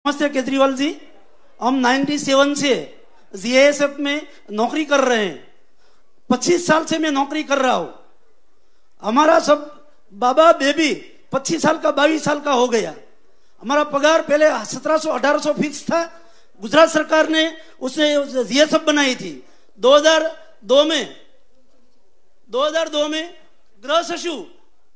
नमस्ते केजरीवाल जी, हम 97 से जीएसएफ में नौकरी कर रहे हैं। 25 साल से मैं नौकरी कर रहा हूं। हमारा सब बाबा बेबी 25 साल का 22 साल का हो गया। हमारा पगार पहले 1700-1800 फिक्स था। गुजरात सरकार ने उसने जीएसएफ बनाई थी। 2002 में गृह सचिव,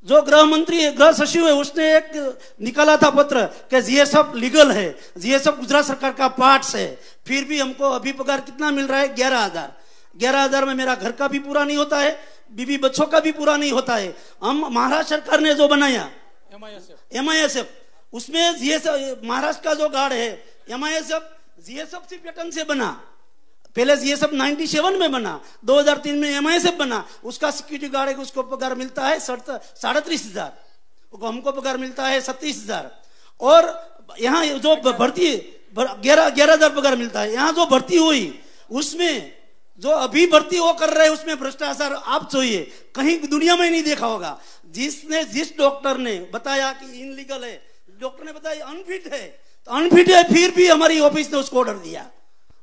जो गृह मंत्री है, गृह सचिव है, उसने एक निकाला था पत्र कि जीएसएफ लीगल है, जीएसएफ गुजरात सरकार का पार्ट्स है। फिर भी हमको अभी पगार कितना मिल रहा है? 11,000। 11,000 में मेरा घर का भी पूरा नहीं होता है, बीबी बच्चों का भी पूरा नहीं होता है। हम महाराष्ट्र सरकार ने जो बनाया MISF, उसमें जीएसएफ महाराष्ट्र का जो गार्ड है MISF जीएसएफ से पैटर्न से बना। पहले जीएसएफ 97 में बना, 2003 में MISF बना। उसका सिक्योरिटी गार्ड है, उसको पगार मिलता है 37,500, हमको पगार मिलता है 37,000। और यहाँ जो भर्ती 11,000 पगार मिलता है। यहाँ जो भर्ती हुई उसमें जो अभी भर्ती वो कर रहे हैं उसमें भ्रष्टाचार आप चाहिए कहीं दुनिया में नहीं देखा होगा। जिस डॉक्टर ने बताया कि इनलीगल है, डॉक्टर ने बताया अनफिट है, तो अनफिट है, फिर भी हमारी ऑफिस ने उसको ऑर्डर दिया।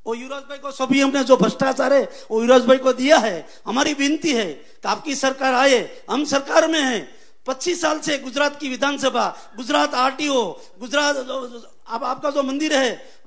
वो युवराज भाई को सभी हमने जो भ्रष्टाचार है वो युवराज भाई को दिया है। हमारी विनती है कि आपकी सरकार आए, हम सरकार में हैं। 25 साल से गुजरात की विधानसभा, गुजरात RTO, गुजरात आपका जो मंदिर है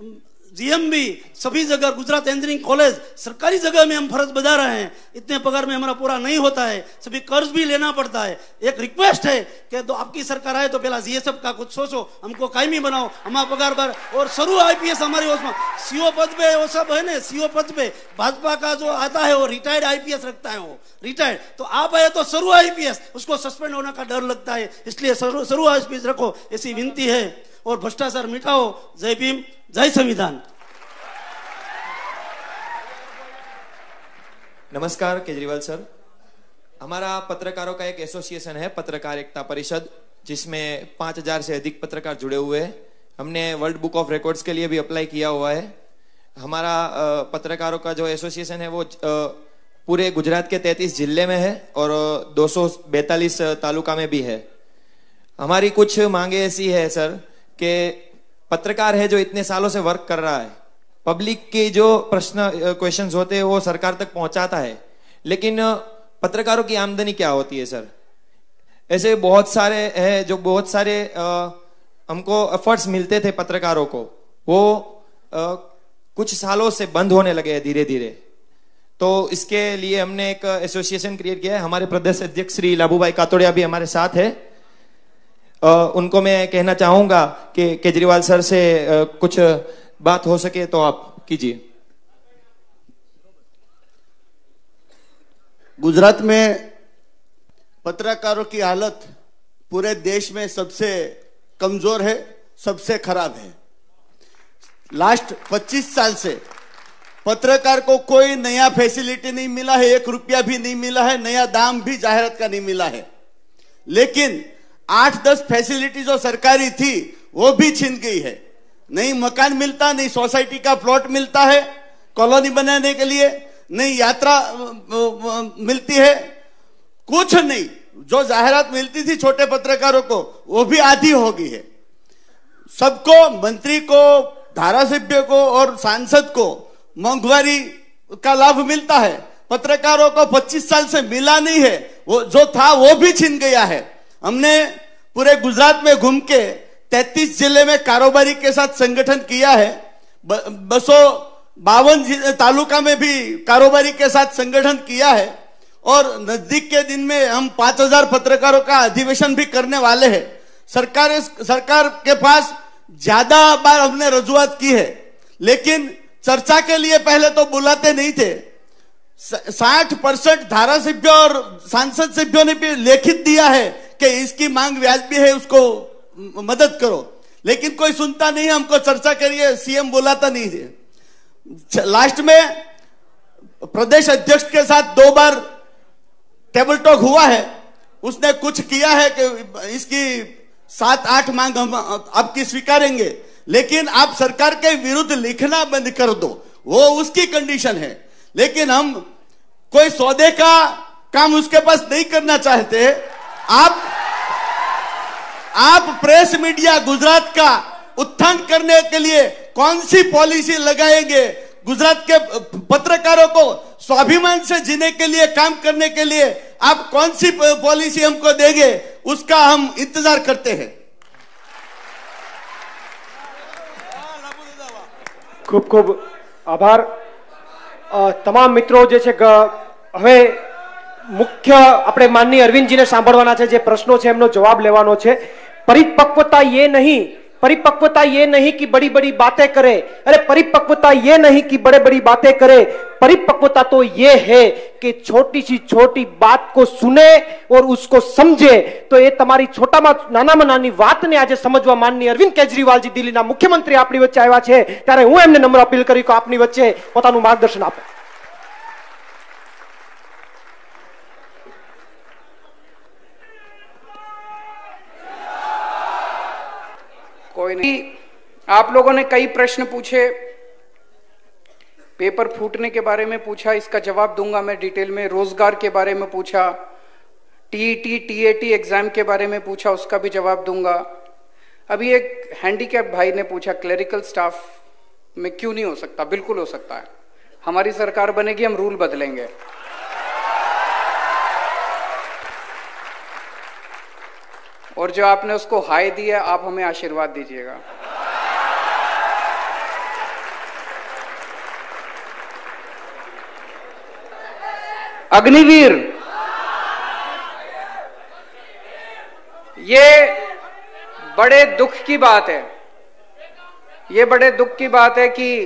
GMB, सभी जगह गुजरात इंजीनियरिंग कॉलेज, सरकारी जगह में हम फर्ज बजा रहे हैं। इतने पगार में हमारा पूरा नहीं होता है, सभी कर्ज भी लेना पड़ता है। एक रिक्वेस्ट है कि तो आपकी सरकार आए तो पहला जीएसएफ का कुछ सोचो, हमको कायमी बनाओ, हमारा पगार पर। और सरू IPS हमारे उसमें CO पद पे वो सब है ना, CO पद पे भाजपा का जो आता है वो रिटायर्ड IPS रखता है, वो रिटायर्ड। तो आप आए तो सरू IPS, उसको सस्पेंड होने का डर लगता है, इसलिए सरू IPS रखो, ऐसी विनती है। और भ्रष्टाचार मिटाओ। जय भीम, जय संविधान। नमस्कार केजरीवाल सर, हमारा पत्रकारों का एक एसोसिएशन है, पत्रकार एकता परिषद, जिसमें 5,000 से अधिक पत्रकार जुड़े हुए हैं। हमने वर्ल्ड बुक ऑफ रिकॉर्ड्स के लिए भी अप्लाई किया हुआ है। हमारा पत्रकारों का जो एसोसिएशन है वो पूरे गुजरात के 33 जिले में है और 242 तालुका में भी है। हमारी कुछ मांगे ऐसी है सर कि पत्रकार है जो इतने सालों से वर्क कर रहा है, पब्लिक के जो क्वेश्चंस होते हैं वो सरकार तक पहुंचाता है, लेकिन पत्रकारों की आमदनी क्या होती है सर? ऐसे बहुत सारे हैं जो बहुत सारे हमको एफर्ट्स मिलते थे पत्रकारों को, वो कुछ सालों से बंद होने लगे हैं धीरे धीरे। तो इसके लिए हमने एक एसोसिएशन क्रिएट किया है। हमारे प्रदेश अध्यक्ष श्री लाभूभाई कातोड़िया भी हमारे साथ है। उनको मैं कहना चाहूंगा कि केजरीवाल सर से कुछ बात हो सके तो आप कीजिए। गुजरात में पत्रकारों की हालत पूरे देश में सबसे कमजोर है, सबसे खराब है। लास्ट 25 साल से पत्रकार को कोई नया फैसिलिटी नहीं मिला है, 1 रुपया भी नहीं मिला है, नया दाम भी जाहिरात का नहीं मिला है। लेकिन 8-10 फैसिलिटी जो सरकारी थी वो भी छीन गई है। नहीं मकान मिलता, नहीं सोसाइटी का प्लॉट मिलता है कॉलोनी बनाने के लिए, नहीं यात्रा मिलती है, कुछ नहीं। जो जाहिरात मिलती थी छोटे पत्रकारों को वो भी आधी हो गई है। सबको, मंत्री को, धारासभ्य को और सांसद को मोंघवारी का लाभ मिलता है, पत्रकारों को 25 साल से मिला नहीं है। वो जो था वो भी छीन गया है। हमने पूरे गुजरात में घूम के 33 जिले में कारोबारी के साथ संगठन किया है। 252 तालुका में भी कारोबारी के साथ संगठन किया है। और नजदीक के दिन में हम 5,000 पत्रकारों का अधिवेशन भी करने वाले हैं। सरकार के पास ज्यादा बार हमने रजूआत की है, लेकिन चर्चा के लिए पहले तो बुलाते नहीं थे। 60% धारासभ्य और सांसद सभ्यों ने भी लिखित दिया है कि इसकी मांग वाजिबी है, उसको मदद करो, लेकिन कोई सुनता नहीं। हमको चर्चा करिए, सीएम बुलाता नहीं है। लास्ट में प्रदेश अध्यक्ष के साथ 2 बार टेबल टॉक हुआ है। उसने कुछ किया है कि इसकी 7-8 मांग हम आपकी स्वीकारेंगे, लेकिन आप सरकार के विरुद्ध लिखना बंद कर दो, वो उसकी कंडीशन है। लेकिन हम कोई सौदे का काम उसके पास नहीं करना चाहते। आप प्रेस मीडिया गुजरात का उत्थान करने के लिए कौन सी पॉलिसी लगाएंगे, गुजरात के पत्रकारों को स्वाभिमान से जीने के लिए, काम करने के लिए आप कौन सी पॉलिसी हमको देंगे, उसका हम इंतजार करते हैं। खूब खूब आभार। તમામ મિત્રો જે છે હવે મુખ્ય આપણે માનનીય અરવિંદજીને સાંભળવાના છે, જે પ્રશ્નો છે એમનો જવાબ લેવાનો છે। परिपक्वता ये नहीं कि बड़ी बड़ी बातें करे, अरे परिपक्वता ये नहीं कि बड़े बड़ी बातें करे, परिपक्वता तो ये है कि छोटी सी छोटी बात को सुने और उसको समझे। तो ये तमारी छोटाમાં નાનામાં નાની વાતને આજે સમજવા માનનીય અરવિંદ કેજરીવાલજી દિલ્હીના મુખ્યમંત્રી આપણી વચ્ચે આવ્યા છે, ત્યારે હું એમને નમ્ર અપીલ કરી કે આપની વચ્ચે પોતાનું માર્ગદર્શન આપે। कोई नहीं, आप लोगों ने कई प्रश्न पूछे, पेपर फूटने के बारे में पूछा, इसका जवाब दूंगा मैं डिटेल में। रोजगार के बारे में पूछा, टीईटी टीएटी एग्जाम के बारे में पूछा, उसका भी जवाब दूंगा। अभी एक हैंडीकैप भाई ने पूछा क्लेरिकल स्टाफ में क्यों नहीं हो सकता। बिल्कुल हो सकता है, हमारी सरकार बनेगी, हम रूल बदलेंगे। और जो आपने उसको हाय दी है, आप हमें आशीर्वाद दीजिएगा। अग्निवीर, ये बड़े दुख की बात है, ये बड़े दुख की बात है कि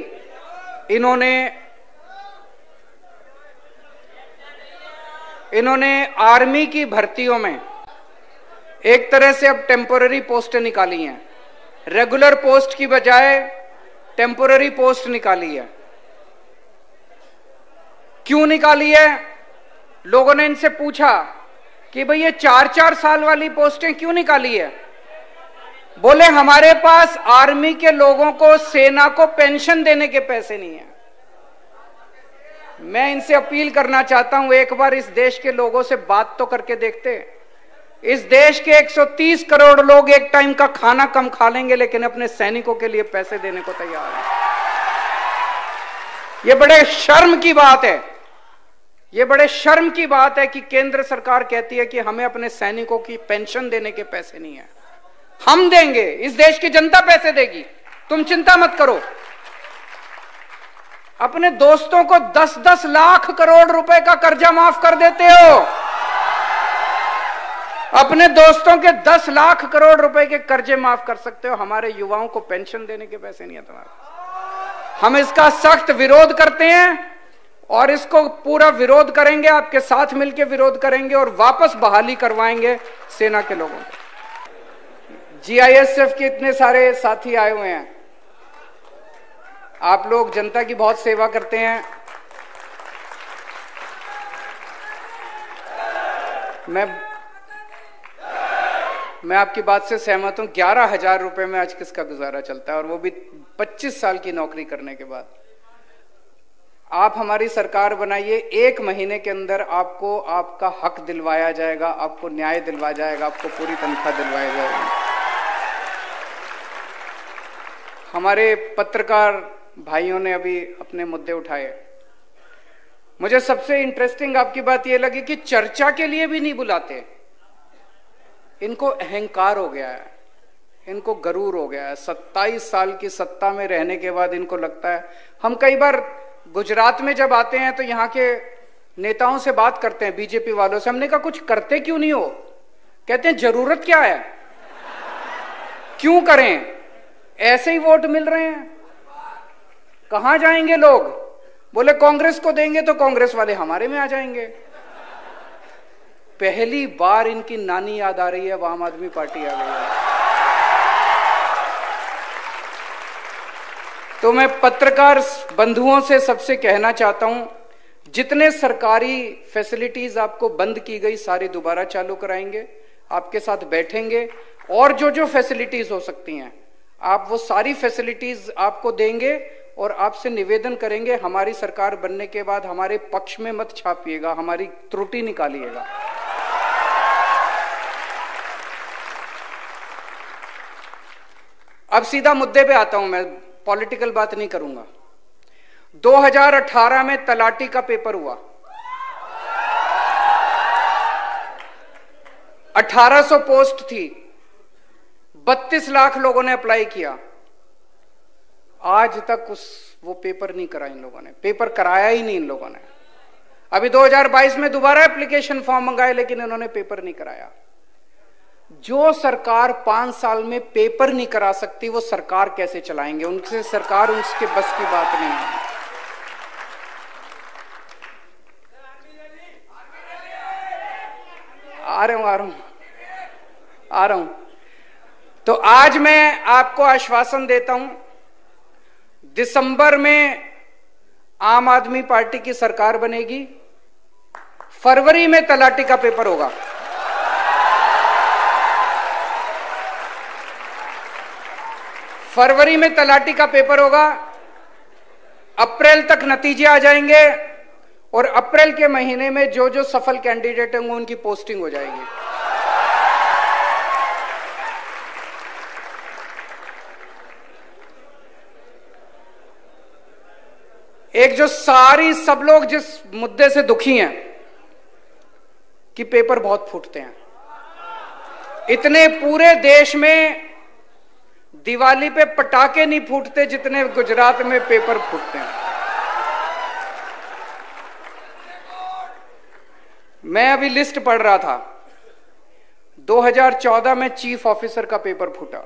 इन्होंने आर्मी की भर्तियों में एक तरह से अब टेम्पोररी पोस्टें निकाली हैं, रेगुलर पोस्ट की बजाय टेम्पोररी पोस्ट निकाली है। क्यों निकाली है? लोगों ने इनसे पूछा कि भाई ये 4-4 साल वाली पोस्टें क्यों निकाली है? बोले हमारे पास आर्मी के लोगों को, सेना को पेंशन देने के पैसे नहीं है। मैं इनसे अपील करना चाहता हूं, एक बार इस देश के लोगों से बात तो करके देखते। इस देश के 130 करोड़ लोग एक टाइम का खाना कम खा लेंगे, लेकिन अपने सैनिकों के लिए पैसे देने को तैयार हैं। यह बड़े शर्म की बात है, यह बड़े शर्म की बात है कि केंद्र सरकार कहती है कि हमें अपने सैनिकों की पेंशन देने के पैसे नहीं है। हम देंगे, इस देश की जनता पैसे देगी, तुम चिंता मत करो। अपने दोस्तों को 10-10 लाख करोड़ रुपए का कर्जा माफ कर देते हो, अपने दोस्तों के 10 लाख करोड़ रुपए के कर्जे माफ कर सकते हो, हमारे युवाओं को पेंशन देने के पैसे नहीं है तुम्हारे। हम इसका सख्त विरोध करते हैं और इसको पूरा विरोध करेंगे, आपके साथ मिलकर विरोध करेंगे और वापस बहाली करवाएंगे सेना के लोगों को। जीआईएसएफ के इतने सारे साथी आए हुए हैं, आप लोग जनता की बहुत सेवा करते हैं। मैं आपकी बात से सहमत हूं। 11,000 रुपए में आज किसका गुजारा चलता है, और वो भी 25 साल की नौकरी करने के बाद। आप हमारी सरकार बनाइए, 1 महीने के अंदर आपको आपका हक दिलवाया जाएगा, आपको न्याय दिलवाया जाएगा, आपको पूरी तनख्वाह दिलवाया जाएगा। हमारे पत्रकार भाइयों ने अभी अपने मुद्दे उठाए। मुझे सबसे इंटरेस्टिंग आपकी बात यह लगी कि चर्चा के लिए भी नहीं बुलाते। इनको अहंकार हो गया है, इनको गरूर हो गया है। 27 साल की सत्ता में रहने के बाद इनको लगता है। हम कई बार गुजरात में जब आते हैं तो यहाँ के नेताओं से बात करते हैं, बीजेपी वालों से। हमने कहा कुछ करते क्यों नहीं हो? कहते हैं जरूरत क्या है, क्यों करें, ऐसे ही वोट मिल रहे हैं, कहां जाएंगे लोग? बोले कांग्रेस को देंगे तो कांग्रेस वाले हमारे में आ जाएंगे। पहली बार इनकी नानी याद आ रही है, आम आदमी पार्टी आ गई है। तो मैं पत्रकार बंधुओं से सबसे कहना चाहता हूं, जितने सरकारी फैसिलिटीज आपको बंद की गई सारी दोबारा चालू कराएंगे, आपके साथ बैठेंगे और जो जो फैसिलिटीज हो सकती हैं आप वो सारी फैसिलिटीज आपको देंगे और आपसे निवेदन करेंगे हमारी सरकार बनने के बाद हमारे पक्ष में मत छापिएगा, हमारी त्रुटि निकालिएगा। अब सीधा मुद्दे पे आता हूं, मैं पॉलिटिकल बात नहीं करूंगा। 2018 में तलाटी का पेपर हुआ, 1800 पोस्ट थी, 32 लाख लोगों ने अप्लाई किया। आज तक वो पेपर नहीं करा इन लोगों ने, पेपर कराया ही नहीं इन लोगों ने। अभी 2022 में दोबारा एप्लीकेशन फॉर्म मंगाए, लेकिन इन्होंने पेपर नहीं कराया। जो सरकार 5 साल में पेपर नहीं करा सकती, वो सरकार कैसे चलाएंगे? उनसे सरकार उसके बस की बात नहीं है। आ रहा हूं। तो आज मैं आपको आश्वासन देता हूं, दिसंबर में आम आदमी पार्टी की सरकार बनेगी, फरवरी में तलाटी का पेपर होगा। फरवरी में तलाटी का पेपर होगा, अप्रैल तक नतीजे आ जाएंगे और अप्रैल के महीने में जो जो सफल कैंडिडेट होंगे उनकी पोस्टिंग हो जाएगी। एक जो सब लोग जिस मुद्दे से दुखी हैं कि पेपर बहुत फूटते हैं, इतने पूरे देश में दिवाली पे पटाखे नहीं फूटते जितने गुजरात में पेपर फूटते हैं। मैं अभी लिस्ट पढ़ रहा था, 2014 में चीफ ऑफिसर का पेपर फूटा,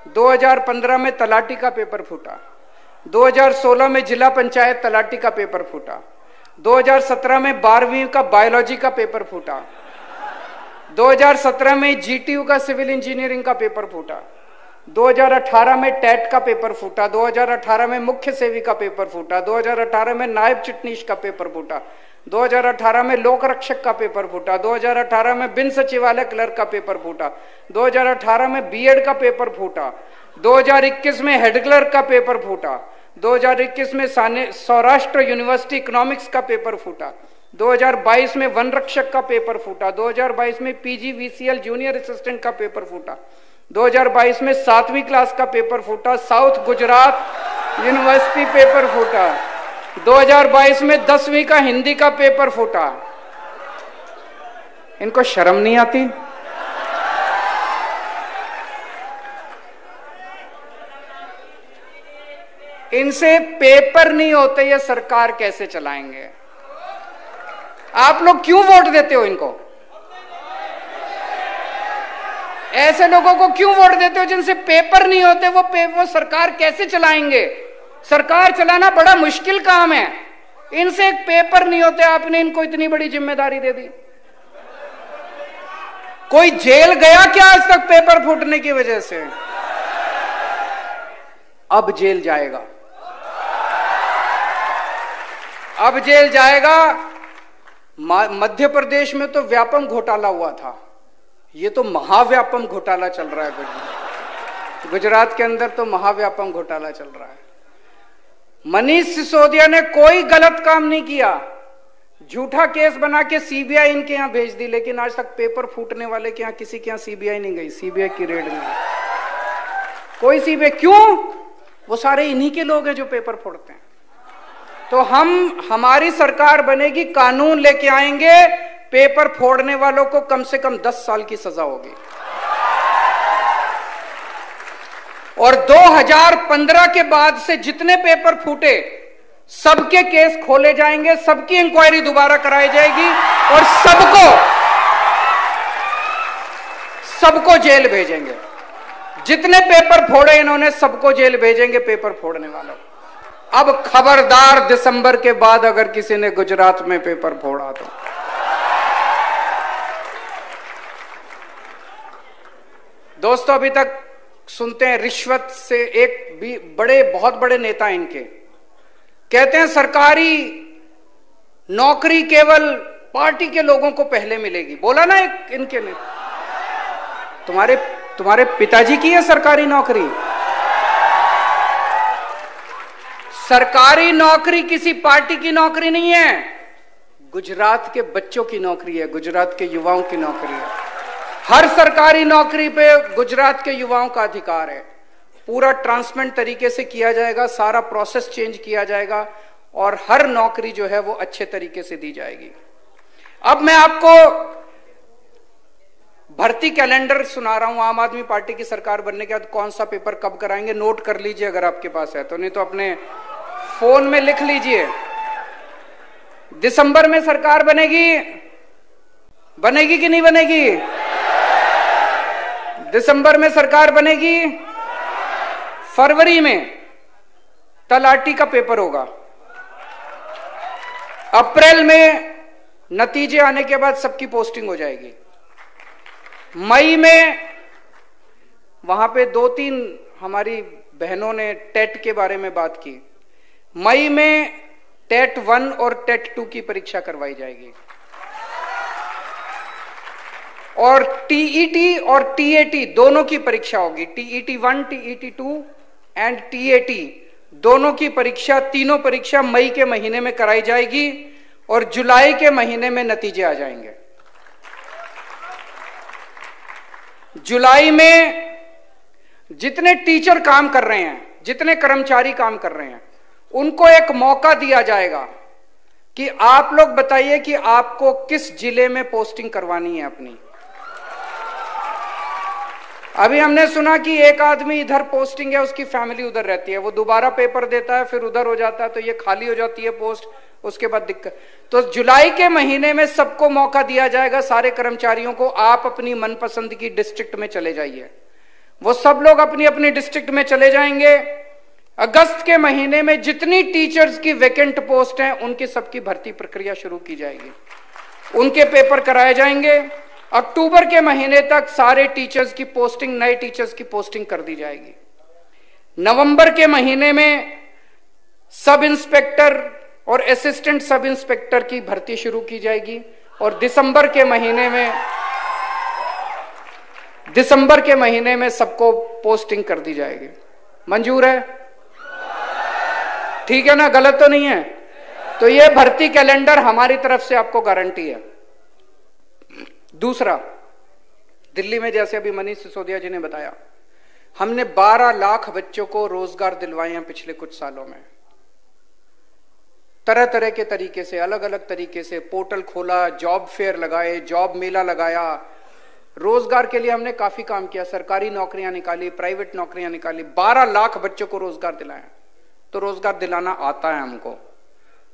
2015 में तलाटी का पेपर फूटा, 2016 में जिला पंचायत तलाटी का पेपर फूटा, 2017 में 12वीं का बायोलॉजी का पेपर फूटा, 2017 में जीटीयू का सिविल इंजीनियरिंग का पेपर फूटा, 2018 में टेट का पेपर फूटा, 2018 में मुख्य सेवी का पेपर फूटा, 2018 में नायब चिटनीश का पेपर फूटा, 2018 में लोक रक्षक का पेपर फूटा, 2018 में बिन सचिवालय क्लर्क का पेपर फूटा, 2018 में बीएड का पेपर फूटा, 2021 में हेड क्लर्क का पेपर फूटा, 2021 में सौराष्ट्र यूनिवर्सिटी इकोनॉमिक्स का पेपर फूटा, 2022 में वन रक्षक का पेपर फूटा, 2022 में पीजीवीसीएल जूनियर असिस्टेंट का पेपर फूटा, 2022 में 7वीं क्लास का पेपर फूटा, साउथ गुजरात यूनिवर्सिटी पेपर फूटा, 2022 में 10वीं का हिंदी का पेपर फूटा। इनको शर्म नहीं आती? इनसे पेपर नहीं होते, ये सरकार कैसे चलाएंगे? आप लोग क्यों वोट देते हो इनको? ऐसे लोगों को क्यों वोट देते हो जिनसे पेपर नहीं होते? वो सरकार कैसे चलाएंगे? सरकार चलाना बड़ा मुश्किल काम है, इनसे एक पेपर नहीं होते, आपने इनको इतनी बड़ी जिम्मेदारी दे दी। कोई जेल गया क्या आज तक पेपर फूटने की वजह से? अब जेल जाएगा, अब जेल जाएगा। मध्य प्रदेश में तो व्यापम घोटाला हुआ था, ये तो महाव्यापम घोटाला चल रहा है। गुजरात के अंदर तो महाव्यापम घोटाला चल रहा है। मनीष सिसोदिया ने कोई गलत काम नहीं किया, झूठा केस बना के सीबीआई इनके यहां भेज दी, लेकिन आज तक पेपर फूटने वाले के यहां किसी के यहां सीबीआई नहीं गई, सीबीआई की रेड नहीं, कोई सीबीआई। क्यों? वो सारे इन्हीं के लोग हैं जो पेपर फोड़ते हैं। तो हमारी सरकार बनेगी, कानून लेके आएंगे, पेपर फोड़ने वालों को कम से कम 10 साल की सजा होगी। और 2015 के बाद से जितने पेपर फूटे सबके केस खोले जाएंगे, सबकी इंक्वायरी दोबारा कराई जाएगी और सबको जेल भेजेंगे। जितने पेपर फोड़े इन्होंने सबको जेल भेजेंगे, पेपर फोड़ने वालों। अब खबरदार, दिसंबर के बाद अगर किसी ने गुजरात में पेपर फोड़ा तो दोस्तों, अभी तक सुनते हैं रिश्वत से, एक भी बहुत बड़े नेता इनके कहते हैं सरकारी नौकरी केवल पार्टी के लोगों को पहले मिलेगी। बोला ना एक इनके ने, तुम्हारे पिताजी की है सरकारी नौकरी। सरकारी नौकरी किसी पार्टी की नौकरी नहीं है, गुजरात के बच्चों की नौकरी है, गुजरात के युवाओं की नौकरी है। हर सरकारी नौकरी पे गुजरात के युवाओं का अधिकार है। पूरा ट्रांसपेरेंट तरीके से किया जाएगा, सारा प्रोसेस चेंज किया जाएगा और हर नौकरी जो है वो अच्छे तरीके से दी जाएगी। अब मैं आपको भर्ती कैलेंडर सुना रहा हूं। आम आदमी पार्टी की सरकार बनने के बाद कौन सा पेपर कब कराएंगे, नोट कर लीजिए अगर आपके पास है तो, नहीं तो अपने फोन में लिख लीजिए। दिसंबर में सरकार बनेगी, बनेगी कि नहीं बनेगी? दिसंबर में सरकार बनेगी, फरवरी में तलाटी का पेपर होगा, अप्रैल में नतीजे आने के बाद सबकी पोस्टिंग हो जाएगी, मई में वहां पे 2-3 हमारी बहनों ने टेट के बारे में बात की, मई में टेट 1 और टेट 2 की परीक्षा करवाई जाएगी और टीईटी और टीएटी दोनों की परीक्षा होगी। टीईटी 1, टीईटी 2 एंड टीएटी दोनों की परीक्षा, तीनों परीक्षा मई के महीने में कराई जाएगी और जुलाई के महीने में नतीजे आ जाएंगे। जुलाई में जितने टीचर काम कर रहे हैं, जितने कर्मचारी काम कर रहे हैं, उनको एक मौका दिया जाएगा कि आप लोग बताइए कि आपको किस जिले में पोस्टिंग करवानी है अपनी। अभी हमने सुना कि एक आदमी इधर पोस्टिंग है, उसकी फैमिली उधर रहती है, वो दोबारा पेपर देता है, फिर उधर हो जाता है, तो ये खाली हो जाती है पोस्ट, उसके बाद दिक्कत। तो जुलाई के महीने में सबको मौका दिया जाएगा, सारे कर्मचारियों को, आप अपनी मनपसंद की डिस्ट्रिक्ट में चले जाइए। वो सब लोग अपनी अपनी डिस्ट्रिक्ट में चले जाएंगे। अगस्त के महीने में जितनी टीचर्स की वैकेंट पोस्ट हैं, उनकी सबकी भर्ती प्रक्रिया शुरू की जाएगी, उनके पेपर कराए जाएंगे। अक्टूबर के महीने तक सारे टीचर्स की पोस्टिंग, नए टीचर्स की पोस्टिंग कर दी जाएगी। नवंबर के महीने में सब इंस्पेक्टर और असिस्टेंट सब इंस्पेक्टर की भर्ती शुरू की जाएगी और दिसंबर के महीने में सबको पोस्टिंग कर दी जाएगी। मंजूर है? ठीक है ना? गलत तो नहीं है? तो ये भर्ती कैलेंडर हमारी तरफ से आपको गारंटी है। दूसरा, दिल्ली में जैसे अभी मनीष सिसोदिया जी ने बताया, हमने 12 लाख बच्चों को रोजगार दिलवाए हैं पिछले कुछ सालों में। तरह तरह के तरीके से, अलग अलग तरीके से पोर्टल खोला, जॉब फेयर लगाए, जॉब मेला लगाया, रोजगार के लिए हमने काफी काम किया, सरकारी नौकरियां निकाली, प्राइवेट नौकरियां निकाली, 12 लाख बच्चों को रोजगार दिलाया। तो रोजगार दिलाना आता है हमको,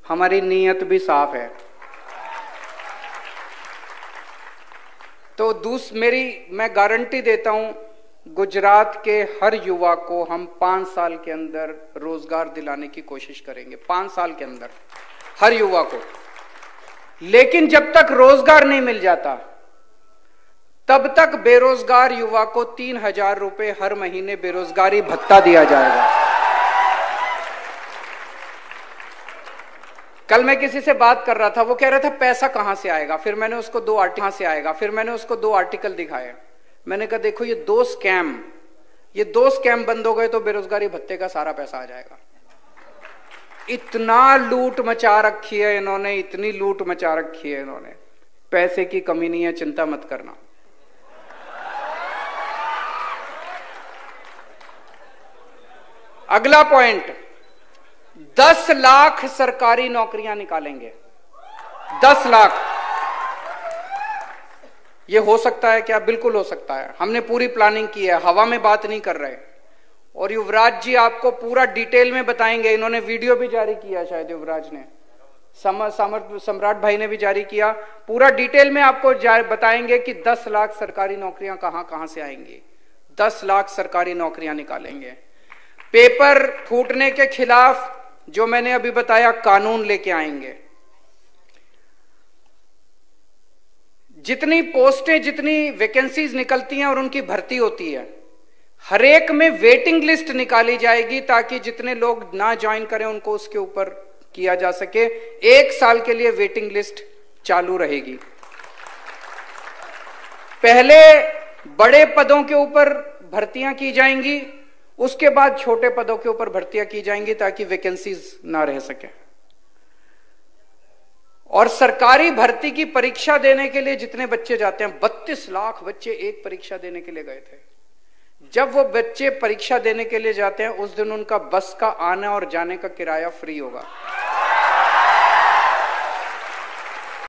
हमारी नीयत भी साफ है। तो मैं गारंटी देता हूं, गुजरात के हर युवा को हम 5 साल के अंदर रोजगार दिलाने की कोशिश करेंगे, 5 साल के अंदर हर युवा को। लेकिन जब तक रोजगार नहीं मिल जाता, तब तक बेरोजगार युवा को 3,000 रुपए हर महीने बेरोजगारी भत्ता दिया जाएगा। कल मैं किसी से बात कर रहा था, वो कह रहा था पैसा कहां से आएगा, फिर मैंने उसको 2 आर्टिकल दिखाए। मैंने कहा देखो ये 2 स्कैम बंद हो गए तो बेरोजगारी भत्ते का सारा पैसा आ जाएगा। इतना लूट मचा रखी है इन्होंने, इतनी लूट मचा रखी है इन्होंने, पैसे की कमी नहीं है, चिंता मत करना। अगला पॉइंट, 10 लाख सरकारी नौकरियां निकालेंगे। 10 लाख। ये हो सकता है क्या? बिल्कुल हो सकता है। हमने पूरी प्लानिंग की है, हवा में बात नहीं कर रहे। और युवराज जी आपको पूरा डिटेल में बताएंगे, इन्होंने वीडियो भी जारी किया, शायद युवराज ने, सम्राट भाई ने भी जारी किया, पूरा डिटेल में आपको बताएंगे कि 10 लाख सरकारी नौकरियां कहां से आएंगी। 10 लाख सरकारी नौकरियां निकालेंगे। पेपर फूटने के खिलाफ जो मैंने अभी बताया कानून लेके आएंगे। जितनी पोस्टें, जितनी वैकेंसीज निकलती हैं और उनकी भर्ती होती है, हर एक में वेटिंग लिस्ट निकाली जाएगी ताकि जितने लोग ना ज्वाइन करें उनको उसके ऊपर किया जा सके। 1 साल के लिए वेटिंग लिस्ट चालू रहेगी। पहले बड़े पदों के ऊपर भर्तियां की जाएंगी, उसके बाद छोटे पदों के ऊपर भर्तियां की जाएंगी ताकि वैकेंसीज ना रह सके। और सरकारी भर्ती की परीक्षा देने के लिए जितने बच्चे जाते हैं, 32 लाख बच्चे एक परीक्षा देने के लिए गए थे। जब वो बच्चे परीक्षा देने के लिए जाते हैं उस दिन उनका बस का आने और जाने का किराया फ्री होगा।